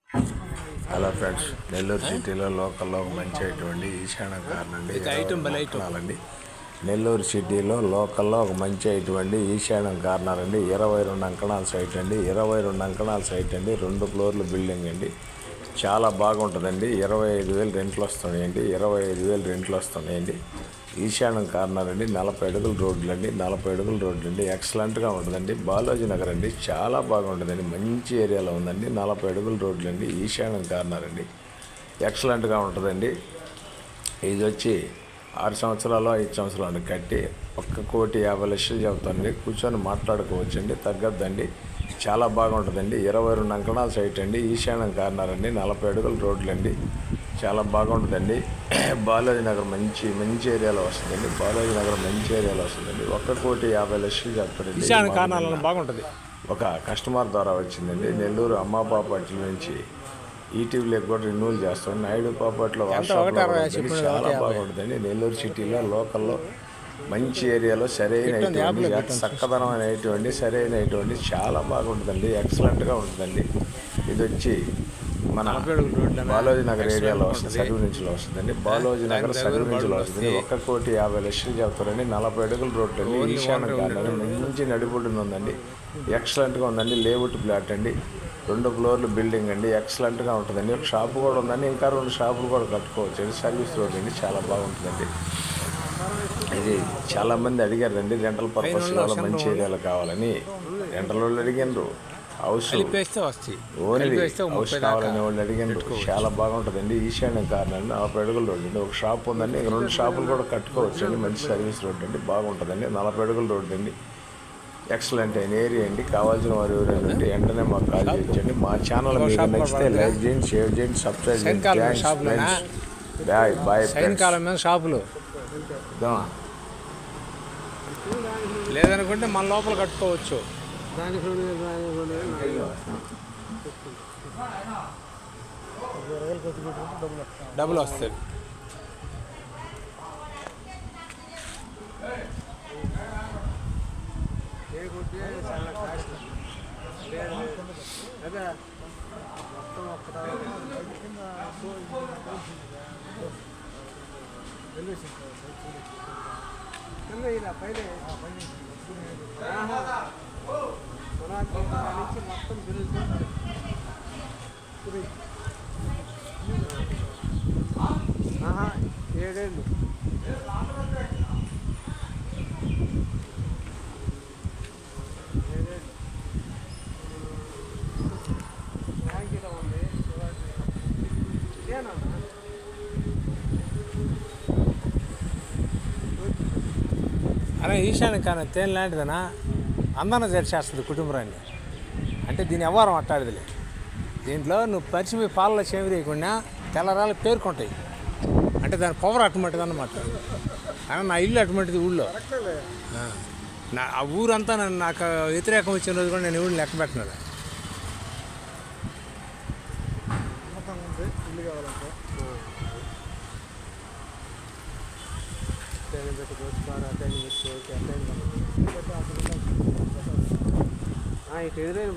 Hello friends, Nellore సిటీలో లోకల్లో మంచి అయినటువంటి ఈశాన్య కార్నర్ అండి. నెల్లూరు సిటీలో లోకల్లో ఒక మంచి అయినటువంటి ఈశాన్యం కార్నర్ అండి. 22 అంకణాల సైట్ అండి. 22 అంకణాల సైట్ అండి. 2 ఫ్లోర్ల బిల్డింగ్ అండి. చాలా బాగుంటుందండి. 25,000 రెంట్లు వస్తున్నాయండి. 25,000 రెంట్లు వస్తున్నాయండి. ఈశాన్యం కార్నర్ అండి. 40 అడుగుల రోడ్లు అండి. 40 అడుగుల రోడ్లు అండి. ఎక్సలెంట్గా ఉంటుందండి. బాలాజీ నగర్ అండి. చాలా బాగుంటుందండి. మంచి ఏరియాలో ఉందండి. 40 అడుగుల రోడ్లు అండి. ఈశాన్యం కార్నర్ అండి. ఎక్సలెంట్గా ఉంటుందండి. ఇది వచ్చి 6 సంవత్సరాలు 5 సంవత్సరాలు కట్టి 1,50,00,000 చెబుతానండి. కూర్చొని మాట్లాడుకోవచ్చండి. తగ్గద్దండి. చాలా బాగుంటుందండి. 22 అంకణాల సైట్ అండి. ఈశాన్యం కార్నర్ అండి. 40 అడుగుల రోడ్లు అండి. చాలా బాగుంటుందండి. బాలాజీ నగర్ మంచి ఏరియాలో వస్తుందండి. బాలాజీ నగర్ మంచి ఏరియాలో వస్తుందండి. 1,50,00,000 చెప్తారండి. బాగుంటుంది. ఒక కస్టమర్ ద్వారా వచ్చిందండి. నెల్లూరు అమ్మ పాపట్ల నుంచి ఈటీవీలోకి కూడా రిన్యూవల్ చేస్తాం. నాయుడు పాపట్లో చాలా బాగుంటుందండి. నెల్లూరు సిటీలో లోకల్లో మంచి ఏరియాలో సరైనటువంటి చక్కదనం అనేటువంటి సరైనటువంటి చాలా బాగుంటుందండి. ఎక్సలెంట్గా ఉంటుందండి. ఇది వచ్చి మన బాలాజీ నగర్ ఏరియాలో వస్తుంది. సర్వీ నుంచిలో వస్తుందండి. బాలాజీ నగర్ సర్వీ నుంచిలో వస్తుంది. 1,50,00,000 చెప్తారండి. 40 అడుగుల రోడ్లు అండి. ఈశాన్య కార్నర్ మంచి నడిబొడ్డున ఉందండి. ఎక్సలెంట్గా ఉందండి. లేఅవుట్ ప్లాట్ అండి. 2 ఫ్లోర్లు బిల్డింగ్ అండి. ఎక్సలెంట్గా ఉంటుందండి. ఒక షాపు కూడా ఉందండి. ఇంకా 2 షాపులు కూడా కట్టుకోవచ్చు అండి. సర్వీస్ రోడ్ అండి. చాలా బాగుంటుందండి. ఇది చాలామంది అడిగారండి. రెంటల్ పర్పస్ వల్ల మంచి ఏరియాలో కావాలని రెంటల్ వాళ్ళు అడిగారు. హౌస్ ఓన్లీ హౌస్ కావాలని వాళ్ళు అడిగారు. చాలా బాగుంటుందండి. ఈశాన్య కార్నర్ 40 అడుగుల రోడ్డు అండి. ఒక షాప్ ఉందండి. 2 షాపులు కూడా కట్టుకోవచ్చు అండి. మంచి సర్వీస్ రోడ్ అండి. బాగుంటుందండి. 40 అడుగుల రోడ్డు అండి. ఎక్సలెంట్ అయిన ఏరియా అండి. కావాల్సిన వారు ఎవరైనా ఉంటే వెంటనే మాకు కాల్ చేయండి. మా ఛానల్ మీకు నచ్చితే లైక్ చేయండి, షేర్ చేయండి, సబ్స్క్రైబ్ చేయండి. బాయ్ సాయంకాలం షాపులు లేదనుకుంటే మన లోపల కట్టుకోవచ్చు. డబ్బులు వస్తాయి. మొత్తం 7 ఏళ్ళు అలా ఈశాన్య కానీ తేనె లాంటిదనా అందరం చేస్తుంది కుటుంబాన్ని. అంటే దీని వ్యవహారం అట్టాడిదిలే. దీంట్లో నువ్వు పరిచిపోయి పాలలో చేమి తీయకుండా తెల్లరాలు పేర్కొంటాయి. అంటే దాని పవర్ అటువంటిది అన్నమాట. కానీ నా ఇల్లు అటువంటిది. ఊళ్ళో ఆ ఊరంతా నాకు వ్యతిరేకం వచ్చిన రోజు కూడా నేను ఊళ్ళో లెక్క పెట్టినాను. ఇటు ఎదురైన